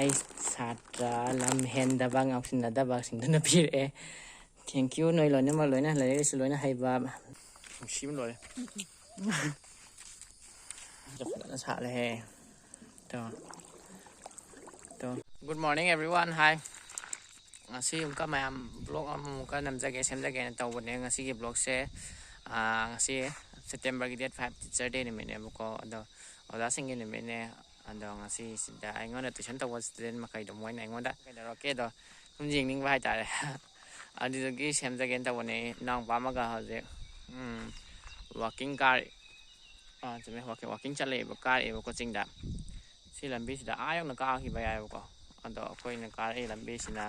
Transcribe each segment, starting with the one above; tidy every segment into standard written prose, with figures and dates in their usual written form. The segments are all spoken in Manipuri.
Hay satra lam hen dabang ausin na dabang sing na pir thank you noi loi na ma loi na lai su loi na hay ba shim loiจะฝนสาเลยGood morning everyone hi ngasi umka mayam vlog umka namjage semjage na tawbone ngasi gi vlog se ngasi September gi date 5 teacher day ni mene ko ado oda singe ni mene ado ngasi sida aingon tuition tawa student makai do moina aingon da kai da roke do kum jing ning ba tare adi gi semjage tawbone nang pa ma ga haje walking car chumi walking chale ba car e ko chingda si lambi sida ayong na ka hi ba ya ko ado koi na car e lambi sina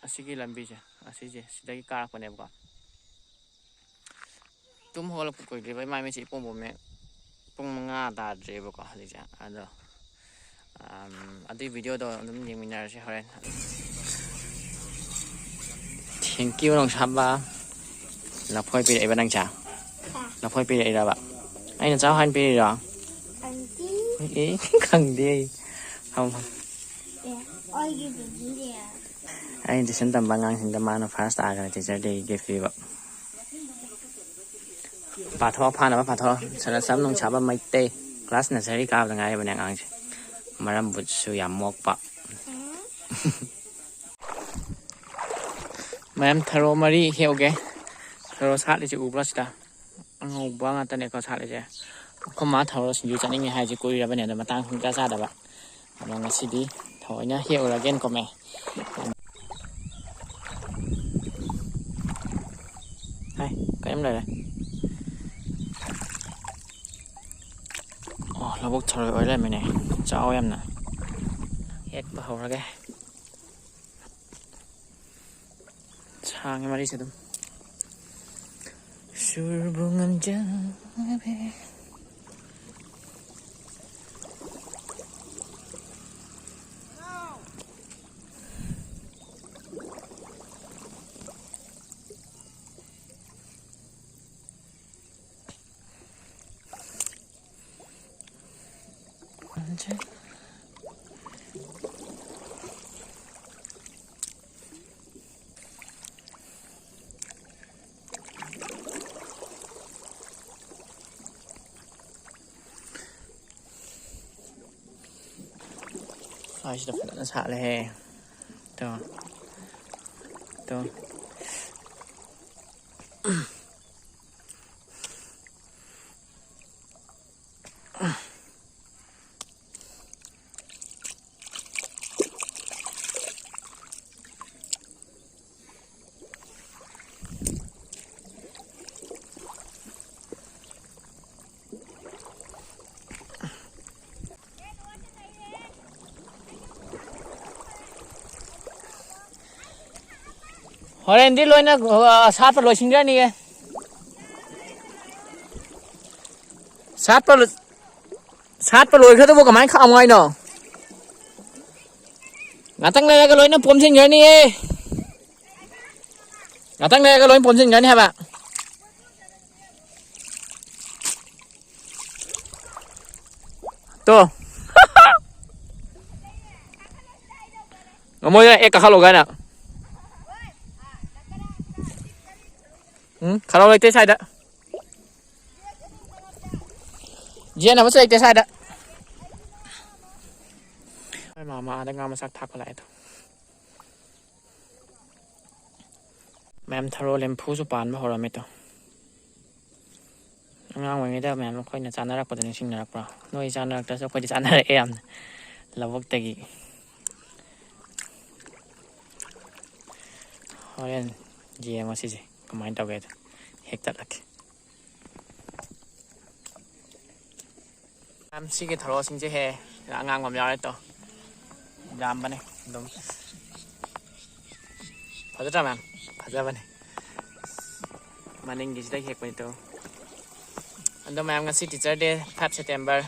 asigi lambi je asije sidagi car ko ne ba tum hol ko koi le mai me si pom me pong nga da je ba ko hali ja ado adi video do dum yeng minar se horen thank you long saba la phoi pi ai ba nang cha la phoi pi ai ra ba ai na cháu han pi rồi cần đi không anh thì sinh tầm 3 ngày sinh tầm mà nó phát ra rồi thì sẽ đi cái phi vậy bà thọ phan là bà thọ sẽ là sắm nông chả bà mấy tê class này sẽ đi cao là ngày bên ăn mà làm bút sử dụng một bạc mà em tharo mari hiểu cái tharo sát đi chịu plus ta ngủ băng anh ta này có sát đi chứ không má thầu xin chú chắn nghe hai chữ cuối là bên này mà tăng không ra ra được bạn mà ngày xí đi thổi nhá hiệu là gen của mẹ hay cái em này này nó bốc thổi ở đây mày này cháu em nè hết bảo ra cái sang em mà đi xem đúng surbungan jabe ai sẽ phải xả lên đó đó hồi đây đi lôi nó sát vào lôi sinh ra nè sát vào lôi cái tôi vô cả máy không ai nọ ngã tăng này cái lôi nó pom sinh ra nè ngã tăng này cái lôi pom sinh ra nè bạn to ngồi đây cả khalo cái nào khara lấy tay sai đó, giờ nào mới lấy tay sai đó, mà đang ngắm sắc tháp lại thôi, mẹ tharo lên phu số bàn mà hồi rồi thôi, ngang ngoài đây mẹ coi nhà chăn nó rắc vào tình sinh rắc vào, nuôi chăn rắc tới sau coi chăn nó em, là vô tegi, hồi lên gì mà xí gì. Kumain tau gitu, hektar lagi. Am sih kita terus singe he, ngang ngomong itu, jam mana, dom. Pada jam am, pada mana? Maning gizi dah hek itu. Ando mam ngasih teacher day 5 September.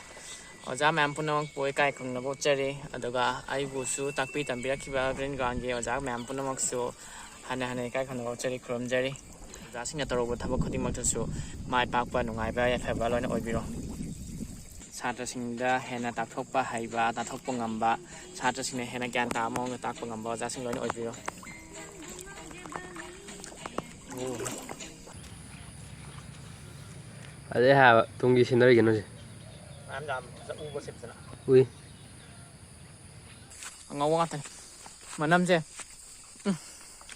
Oja mam pun nampak boy kai kung nabo ceri, adoga ayu gusu takpi tampira kiba green gange oja mam pun nampak su. Hane kai kung nabo ceri krom ceri. Zasing na taro thabo khudi mak su mai pak pa nungai ba ya fa ba lo na oi biro ꯁꯥꯇ꯭ꯔꯁꯤꯡꯗ ꯍꯦꯟꯅ ꯇꯥꯛꯊꯣꯛꯄ ꯍꯩꯕ ꯇꯥꯛꯊꯣꯛꯄ ꯉꯝꯕ ꯁꯥꯇ꯭ꯔꯁꯤꯡꯅ ꯍꯦꯟꯅ ꯒ꯭ꯌꯥꯟ ꯇꯥꯕ ꯃꯑꯣꯡꯗ ꯇꯥꯛꯄ ꯉꯝꯕ ꯑꯣꯖꯥꯁꯤꯡ ꯂꯣꯏꯅ ꯑꯣꯏꯕꯤꯌꯨ ꯑꯗꯩ ꯍꯥꯏꯕ ꯇꯨꯡꯒꯤ ꯁꯤꯟꯅꯔꯤꯒꯅꯣꯁꯦ ꯎꯕꯁꯦ ꯐꯖꯅ ꯎꯏ ꯑꯉꯧꯕ ꯉꯥꯛꯇꯅꯤ ꯃꯅꯝꯁꯦ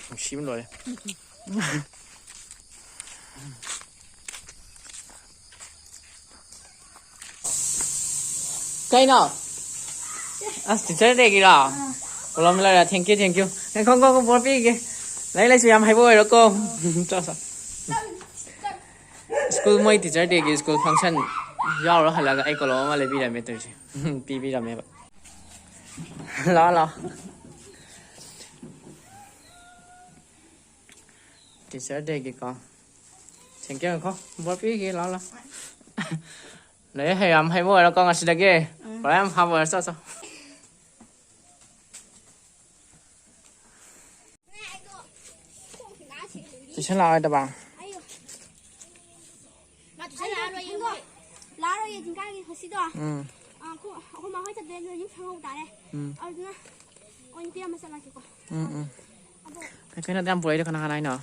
ꯅꯨꯡꯁꯤꯕ ꯂꯣꯏꯔꯦ ꯀꯩꯅꯣ ꯑꯁ ꯇꯤꯆꯔ ꯗꯦꯒꯤꯔꯣ ꯄꯨꯂꯞ ꯂꯩꯔꯦ ꯊꯦꯡꯀ꯭ꯌꯨ ꯈꯣꯡ ꯕꯣꯔ ꯄꯤꯒꯦ ꯂꯥꯏꯔꯤꯛ ꯂꯥꯏꯁꯨ ꯌꯥꯝ ꯍꯩꯕ ꯑꯣꯏꯔꯣꯀꯣ ꯁ꯭ꯀꯨꯜ ꯃꯣꯏ ꯇꯤꯆꯔ ꯗꯦꯒꯤ ꯁ꯭ꯀꯨꯜ ꯐꯪꯁꯟ ꯌꯥꯎꯔ ꯍꯜꯂꯒ ꯑꯩ ꯀꯣꯂꯣꯝ ꯑꯃ ꯂꯩꯕꯤꯔꯝꯃꯦ ꯇꯧꯔꯤꯁꯦ ꯄꯤꯕꯤꯔꯝꯃꯦꯕ ꯂꯥꯛꯑꯣ ꯇꯤꯆꯔ ꯗꯦꯒꯤꯀꯣ ꯊꯦꯡꯀ꯭ꯌꯨ ꯈꯣ ꯕꯣꯔ ꯄꯤꯒꯦ ꯂꯥꯛꯑꯣ ꯂꯥꯏꯔꯤꯛ ꯌꯥꯝ ꯍꯩꯕ ꯑꯣꯏꯔꯣꯀꯣ ꯉꯁꯤꯗꯒꯤ ꯄꯨꯔꯥ ꯌꯥꯝ ꯐꯕ ꯑꯣꯏꯔꯣ ꯆꯣ ꯇꯨꯏꯁꯟ ꯂꯥꯛꯑꯣꯏꯗꯕ ꯂꯥꯛꯑꯔꯣꯏꯌꯦ ꯆꯤꯡꯀꯥꯒꯤ ꯉꯁꯤꯗꯣ ꯑꯩꯈꯣꯏ ꯃꯥꯍꯣꯏ ꯆꯠꯇ꯭ꯔꯦ ꯑꯗꯨꯅ ꯌꯨꯝ ꯁꯪꯍꯧ ꯇꯥꯔꯦ ꯑꯗꯨꯅ ꯑꯣꯏꯅ ꯄꯤꯔꯝꯃ ꯆꯠꯂꯒꯦꯀꯣ ꯀꯩꯅꯣ ꯌꯥꯝ ꯄꯨꯔꯛꯏꯗꯣ ꯀꯅꯥ ꯍꯥꯏꯅꯣ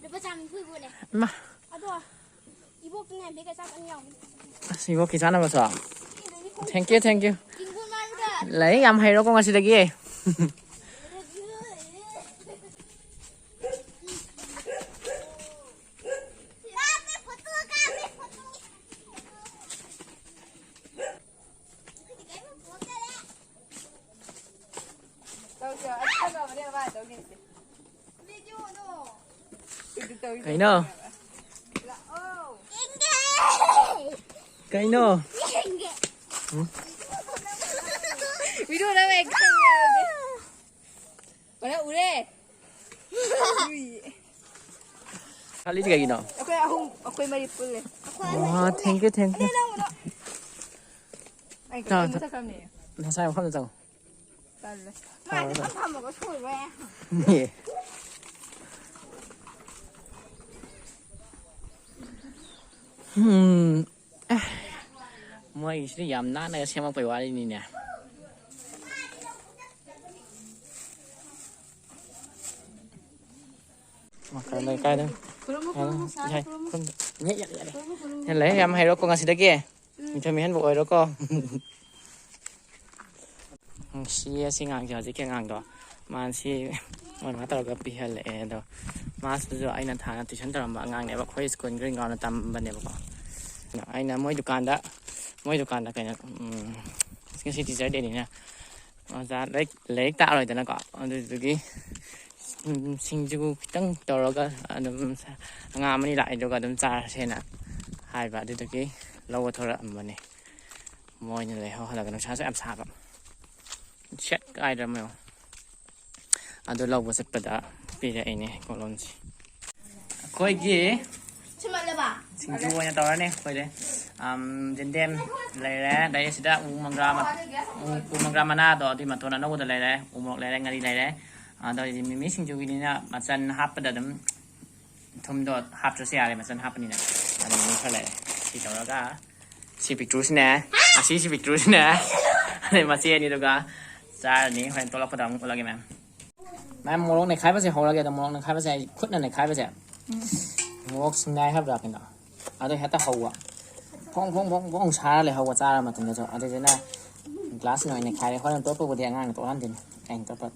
ꯂꯨꯄꯥ ꯆꯥꯝꯃ ꯄꯨꯏꯕꯣꯅꯦ ꯏꯃꯥ ꯑꯗꯣ ꯏꯕꯣꯛꯇꯨꯅꯦ ꯕꯦꯒ ꯆꯥꯛꯀꯅꯤ ꯌꯥꯎꯕꯅꯤ ꯑꯁ ꯏꯕꯣꯛꯀꯤ ꯆꯥꯅꯕꯁꯨ ꯊꯦꯡꯀ꯭ꯌꯨ ꯀꯤꯡꯕꯨ ꯃꯥꯟꯕ꯭ꯔꯥ ꯂꯥꯏꯔꯤꯛ ꯌꯥꯝ ꯍꯩꯔꯣꯀꯣ ꯉꯁꯤꯗꯒꯤ Kayno? Kayno? Video na may kanya. Wala ure. Kali juga gino. Ako'y maripul eh. Wah, thank you. Ay, kaya mo sa kami. Nasaan mo dito? Tala. Ma, di ba tama ko school ba? Yeah. ꯃꯣꯏꯒꯤꯁꯤꯗꯤ ꯌꯥꯝ ꯅꯥꯟꯅꯒ ꯁꯦꯝꯃꯛꯄꯩ ꯋꯥꯔꯤꯅꯤꯅꯦ ꯀꯥꯏꯗ ꯂꯥꯏꯔꯤꯛ ꯌꯥꯝ ꯍꯩꯔꯣꯀꯣ ꯉꯁꯤꯗꯒꯤ ꯃꯤꯊꯣꯏ ꯃꯤꯍꯦꯟꯕ ꯑꯣꯏꯔꯣꯀꯣ ꯅꯨꯡꯁꯤꯌꯦ ꯁꯤ ꯑꯉꯥꯡꯁꯦ ꯍꯧꯖꯤꯛꯀꯤ ꯑꯉꯥꯡꯗꯣ ꯃꯥꯁꯤ ꯃꯣꯏ ꯃꯥ ꯇꯧꯔꯒ ꯄꯤꯍꯜꯂꯛꯑꯦ ꯑꯗꯣ ꯃꯥꯁꯤꯁꯨ ꯑꯩꯅ ꯊꯥꯅ ꯇꯨꯏꯁꯟ ꯇꯧꯔꯝꯕ ꯑꯉꯥꯡꯅꯦꯕ ꯑꯩꯈꯣꯏ ꯁ꯭ꯀꯨꯜ ꯒ꯭ꯔꯤꯟ ꯒ꯭ꯔꯥꯎꯟꯗ ꯇꯝꯕꯅꯦꯕꯀꯣ ꯑꯩꯅ ꯃꯣꯏ ꯗꯨꯀꯥꯟꯗ ꯀꯩꯅꯣ ꯉꯁꯤ ꯇꯤꯆꯔ ꯗꯦꯅꯤꯅ ꯑꯣꯖꯥ ꯂꯥꯏꯔꯤꯛ ꯇꯥꯛꯑꯔꯣꯏꯗꯅꯀꯣ ꯑꯗꯨꯗꯨꯒꯤ ꯁꯤꯡꯖꯨ ꯈꯤꯇꯪ ꯇꯧꯔꯒ ꯑꯗꯨꯝ ꯑꯉꯥꯡ ꯑꯃꯅꯤ ꯂꯥꯛꯏꯗꯨꯒ ꯑꯗꯨꯝ ꯆꯥꯔꯁꯦꯅ ꯍꯥꯏꯕ ꯑꯗꯨꯗꯨꯒꯤ ꯂꯧꯕ ꯊꯣꯔꯛꯑꯝꯕꯅꯦ ꯃꯣꯏꯅ ꯂꯩꯍꯧꯍꯜꯂꯒ ꯅꯨꯡꯁꯥꯁꯨ ꯌꯥꯝ ꯁꯥꯕ ꯁꯦꯠ ꯀꯥꯏꯗ꯭ꯔꯃꯣ ꯑꯗꯨ ꯂꯧꯕ ꯆꯠꯄꯗ ꯄꯤꯔꯛꯏꯅꯦ ꯀꯣꯂꯣꯝꯁꯤ ꯑꯩꯈꯣꯏꯒꯤ ꯁꯤꯡꯖꯨ ꯑꯣꯏꯅ ꯇꯧꯔꯅꯤ ꯑꯩꯈꯣꯏꯗꯤ ꯌꯦꯟꯗꯦꯝ ꯂꯩꯔꯦ ꯑꯗꯩ ꯁꯤꯗ ꯎ ꯃꯪꯒ꯭ꯔꯥ ꯃꯅꯥꯗꯣ ꯑꯗꯨꯏ ꯃꯇꯣꯟ ꯑꯅꯧꯕꯗ ꯂꯩꯔꯦ ꯎ ꯃꯣꯔꯣꯛ ꯂꯩꯔꯦ ꯉꯥꯔꯤ ꯂꯩꯔꯦ ꯑꯗꯣ ꯃꯤꯃꯤ ꯁꯤꯡꯖꯨꯒꯤꯅꯤꯅ ꯃꯆꯜ ꯍꯥꯞꯄꯗ ꯑꯗꯨꯝ ꯊꯨꯝꯗꯣ ꯍꯥꯞꯇ꯭ꯔꯁꯨ ꯌꯥꯔꯦ ꯃꯆꯜ ꯍꯥꯞꯄꯅꯤꯅ ꯑꯗꯨ ꯃꯤꯃꯤ ꯈꯔ ꯂꯩꯔꯦ ꯁꯤ ꯇꯧꯔꯒ ꯁꯤ ꯄꯤꯛꯇ꯭ꯔꯨꯁꯤꯅꯦ ꯑꯁꯤ ꯄꯤꯛꯇ꯭ꯔꯨꯁꯤꯅꯦ ꯑꯗꯩ ꯃꯆꯦ ꯑꯅꯤꯗꯨꯒ ꯆꯥꯔꯅꯤ ꯍꯣꯔꯦꯟ ꯇꯣꯂꯛꯄꯗ ꯑꯃꯨꯛ ꯎꯠꯂꯒꯦ ꯃꯌꯥꯝ ꯃꯣꯔꯣꯛ ꯅꯩꯈꯥꯏꯕꯁꯦ ꯍꯧꯔꯒꯦ ꯑꯗꯣ ꯃꯣꯔꯣꯛ ꯅꯩꯈꯥꯏꯕꯁꯦ ꯑꯩ ꯈꯨꯠꯅ ꯅꯩꯈꯥꯏꯕꯁꯦ ꯃꯣꯔꯣꯛ ꯁꯤꯡꯅꯥꯏ ꯍꯥꯏꯕ꯭ꯔꯥ ꯀꯩꯅꯣ ꯑꯗꯣ ꯍꯦꯛꯇ ꯍꯧꯕ ꯐꯣꯡ ꯁꯥꯔ ꯂꯩꯍꯧꯕ ꯆꯥꯔ ꯃꯇꯨꯡꯗꯁꯨ ꯑꯗꯨꯗꯨꯅ ꯒ꯭ꯂꯥꯁꯅ ꯑꯣꯏꯅ ꯅꯩꯈꯥꯏꯔꯦ ꯍꯣꯔꯦꯟ ꯇꯣꯠꯄꯕꯨꯗꯤ ꯑꯉꯥꯡꯅ ꯇꯣꯠꯍꯟꯗꯣꯏꯅꯤ ꯑꯩꯅ ꯇꯣꯠꯄ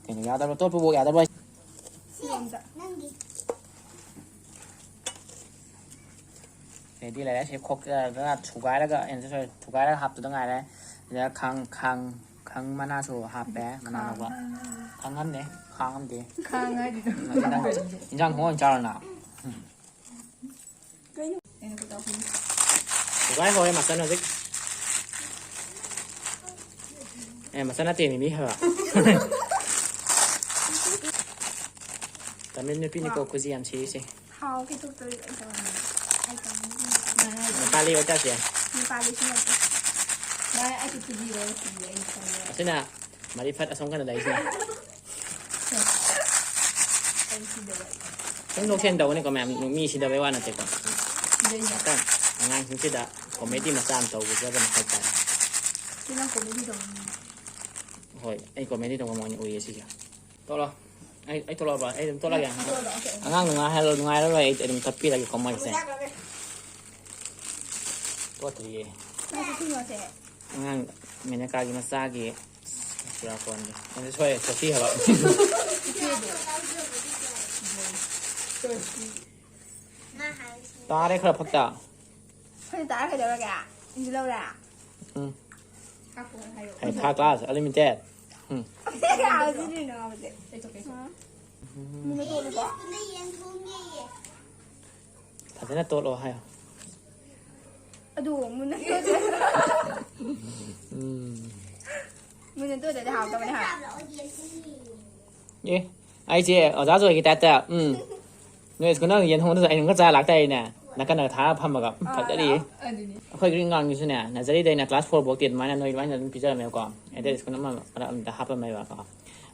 ꯀꯩꯅꯣ ꯌꯥꯗꯕ꯭ꯔꯥ ꯇꯣꯠꯄꯕꯨ ꯌꯥꯗꯕ꯭ꯔꯥ ꯔꯦꯗꯤ ꯂꯩꯔꯦ ꯁꯤ ꯈꯣꯛꯇꯅ ꯊꯨꯒꯥꯏꯔꯒ ꯍꯥꯞꯇꯨꯗ ꯉꯥꯏꯔꯦ ꯁꯤꯗ ꯈꯪ ꯃꯅꯥꯁꯨ ꯍꯥꯞꯄꯦ ꯃꯅꯥ ꯂꯧꯕ ꯈꯪꯍꯟꯗꯦ ꯈꯥꯡꯉꯝꯗꯦ ꯏꯟꯖꯥꯡ ꯊꯣꯡ ꯆꯥꯔꯅ ꯊꯨꯒꯥꯏ ꯍꯧꯔꯦ ꯃꯆꯜ ꯍꯧꯖꯤꯛ ꯃꯆꯜ ꯅꯠꯇꯦ ꯃꯤꯃꯤ ꯍꯥꯏꯕ ꯇꯥꯃꯤꯜ ꯅꯨꯄꯤꯅꯤꯀꯣ ꯈꯨꯖꯤ ꯌꯥꯝ ꯁꯤꯔꯤꯁꯦ ꯅꯦꯄꯥꯂꯤ ꯑꯣꯏꯇꯥꯁꯦ ꯑꯁꯤꯅ ꯃꯔꯤꯐꯠ ꯑꯁꯣꯝ ꯀꯥꯟꯗ ꯂꯩꯁꯤꯅ ꯁꯨꯝ ꯂꯧꯁꯦꯟ ꯇꯧꯕꯅꯤꯀꯣ ꯃꯌꯥꯝ ꯃꯤ ꯁꯤꯗꯕꯩ ꯋꯥ ꯅꯠꯇꯦꯀꯣ แต่งานที่จะผมไม่ที่มาจามตัวกูจะเป็นใครกัน ที่นั่งผมไม่ที่ตรง โอ้ยไอ้คนไม่ที่ตรงกับมันโอ้ยสิจ้ะตัวเราไอ้ตัวเราไอ้ตัวเราอย่างงานงานให้เรางานแล้วไอ้มันทับปีอะไรของมันเสร็จตัวตีงานเมนกากิมาซากิสุราคนมันจะช่วยสักที่เหรอตาได้ครับพักจ่า ให้ตาใครเดี๋ยวแกนี่เราแหละให้ทากลาสอะไรมันแจ๊ดเอาที่นี่เนาะมันจะมึงไม่ตัวเลยปะถ้าจะน่าโตเราให้ดูมึงนั่นตัวมึงนั่นตัวจะหาตัวไม่หาเอ๊ะไอ้เจ๊เอาจ้าตัวกี่แต่เนี่ยคนนั้นเย็นห้องนั่นไอ้หนุ่มก็จะหลักใจเนี่ยนักการท้าพัมกับผัดจะดีค่อยกริ่งงานอยู่ใช่ไหมน่าจะได้ในคลาส4บวกเตียนมาเนี่ยน้อยวันจะพิจารณาไม่ก่อนไอ้เด็กคนนั้นมันจะฮับไปไหมวะก็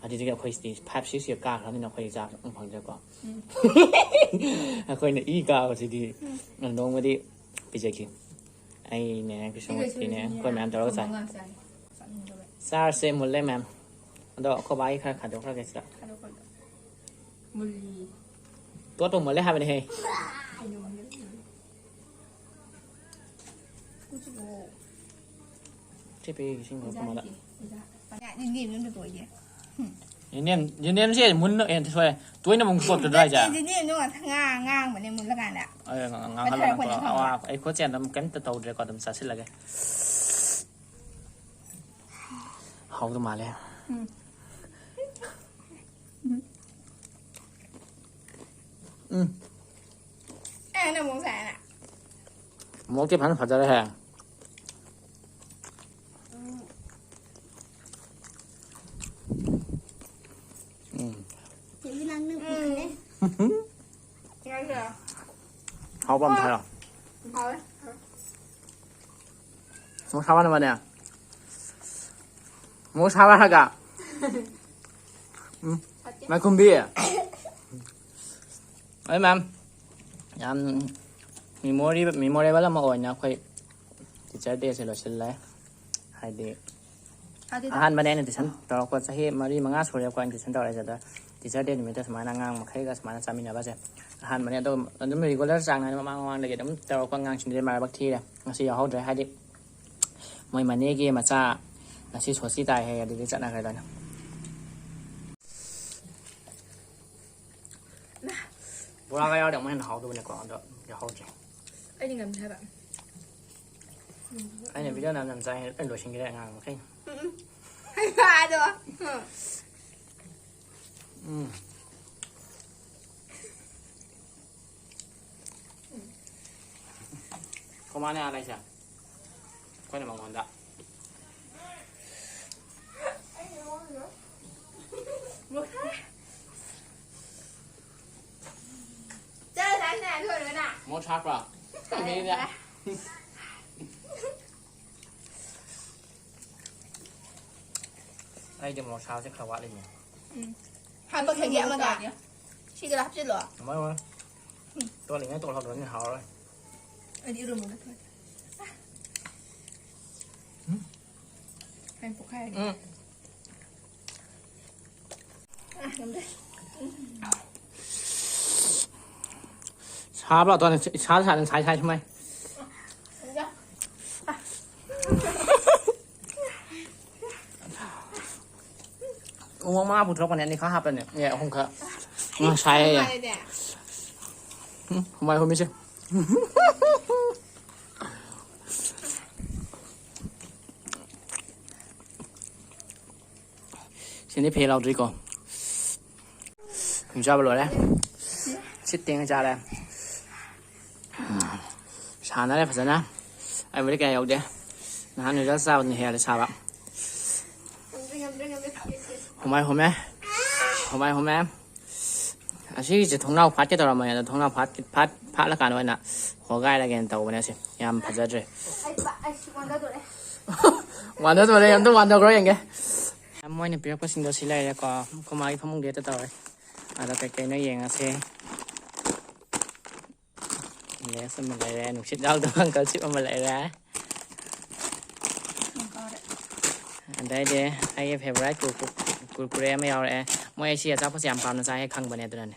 อาทิตย์ที่ค่อยสตีภาพชี้เสียก้าแล้วนี่เราค่อยจะฟังเจ้าก่อนค่อยเนี่ยอีก้าก็สิดีน้องไม่ได้พิจารณาไอ้เนี่ยคือช่วงที่เนี่ยค่อยแม่ตัวเราใส่ซาร์เซมุลเลยแม่อันนั้นเขาใบค่ะขัดดอกอะไรกันสักตัวตรงหมดเลยหายไปไหนที่ไปชิงเขาเข้ามาละนี่มันเป็นตัวเยอะยืนเสียมุนเอ็นช่วยตัวนี้มันกดได้จ้ะนี่นู่นง่างเหมือนในมือละกันอ่ะงานเขาว่าไอ้โคเจนทำกันตัวเดียวก็ทำซาซิละกันเขาต้องมาแล้วน่ะมองแสนอ่ะมองที่พันผัดจะได้แห้งนั่งนึกเลยงั้นเหรอเขาปั้มไทยหรอเขาเลยมองชาวบ้านมาเนี่ยมองชาวบ้านฮะกะมาคุมบี้ไอ้แม่ยามมีโมรีบ้านเรามาอ่อยนะค่อยติดใจเดชเลยสิเลยให้เด็กอาหารมาแน่เนี่ยที่ฉันตลอดกว่าจะให้มารีมางาสุริยกว่าที่ฉันตลอดจะได้ที่จะเด่นมีแต่สมัยนางงามมาใครก็สมัยนั้นสามีเนี่ยบ้าใช่อาหารมาเนี่ยต้องมันจะไม่ดีกว่าแล้วสั่งนะมางานเลยเดี๋ยวมันตลอดกว่างานชิ้นเดียวมาบางทีเลยงั้นสิเอาใจให้เด็กไม่มาเนี่ยกี่มาจ้างั้นสิสวดสิตายให้เด็กจะนั่งอะไรนะโบราณก็เอาเดี๋ยวไม่เห็นเขาดูในกล่องเดี๋ยวเขาใจไอ้นี่ไงมันใช่แบบไอ้เนี่ยวิดีโอนำใจให้เป็นตัวชิ้นกี่ได้งานโอเคให้พาตัวเขามาเนี่ยอะไรใช่ค่อยเนี่ยมองมันละเจอฉันแน่ด้วยเลยน่ะโมชักป่ะมีเนี่ยไอ้เดี๋ยวโมเช้าจะขาวะอะไรเนี่ยหันตัวแข็งแรงมากอ่ะชี้กระดับชี้เหรอไม่ตัวนี้ตัวเราโดนเขาเลยอันนี้รวมหมดแล้วให้ปลุกให้น้ำได้ช้าเปล่าตอนช้าใช่ใช่ไหมง่วงมากผู้ทรมานเนี่ยเขาหับเลยเนี่ยคงเขาใช่ทำไมคุณไม่ใช่สิ่งที่เพลเราดีก่อนผมชอบเลยนะชิดเตียงให้จ้าเลยชานั่นแหละภาษานะไอ้ไม่ได้แก่ยกเดียนะฮะหนูจะทราบในเหตุชาบะผมไม่อาชีพจะท้องเน่าพัดก็ตัวเราไม่ท้องเน่าพัดละกันไว้น่ะหัวใกล้ละกันตัวเนี่ยสิยามพัดจะเจอวันเดียวตัวเลยยังต้องวันเดียวก็ยังไงมวยเนี่ยเปรียบกับสิ่งเดียวสิเลยแล้วก็เขามาอีกพมุงเดียวตัวเลยอาจจะไกลๆน้อยเองอ่ะสิ เลสมันเลยแร่หนุ่มชิดเอาตัวมันก็ชิบมันเลยแร่อันใดเดไอ้เฟเวอร์ไรกูเรไม่เอาเลยมวยเชียร์เจ้าพระสยามความน่าใจให้คังบนเนี่ยตัวนั้น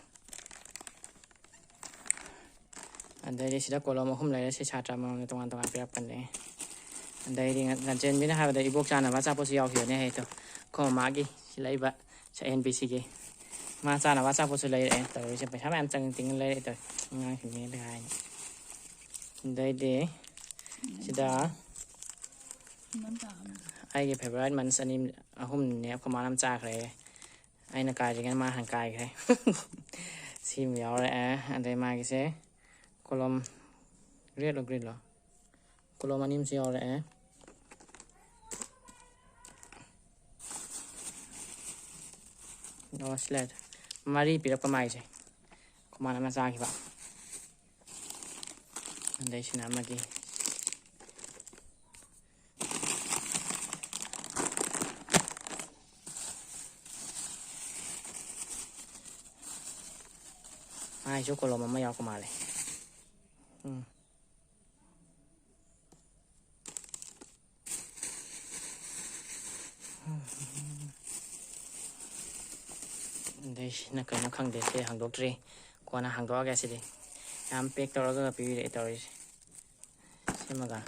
อันใดเดชิดาโกลมาคุ้มเลยแล้วชิชาจามาในตรงนั้นเปรียบกันเลยอันใดดีงั้นเจนไม่ได้ให้แต่อีพวกจานนะว่าเจ้าพระสยามเหี่ยวเนี่ยให้ตัวก็มากี่ชิลายบะใช้ NPC กี่มาจานนะว่าเจ้าพระสยามเลยแต่เราจะไปทำแอมจังจริงเลยตัวงานถึงนี้ได้อันใดเดชิดาไอ้เฟเวอร์ไรมันสนิมหุ่มเนี่ยเขามาน้ำจากเลยไอ้นักกายจะงั้นมาหันกายเลยซีมยาวเลยอันใดมากี่เซ่กลมเรียดหรือกริดหรอกลมอันนี้มันยาวเลยโอ้สเลดมารีปีรับประมาณใช่เขามาน้ำจากกี่บาทอันใดชนะมากี่ไอ้ชุกโกลมันไม่ยาวกว่ามาเลยเดชนักเรียนนักขังเดชหังดอกตรีกว่านะหังดอกแกสิเดยามเป็กตัวเราก็ปีเดตัวนี้ใช่ไหมกัน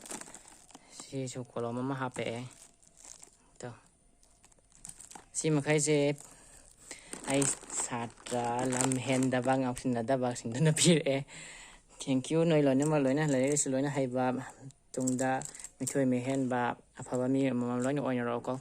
สิชุกโกลมันมาหาเปะตัวสิมาใครเจ็บไอ้satra lam hen dabang au sin dabang sin na pir thank you noi lo na ma lo na le se lo na hai ba tung da mi thoi me hen ba apha ba mi ma lo ni on ro ko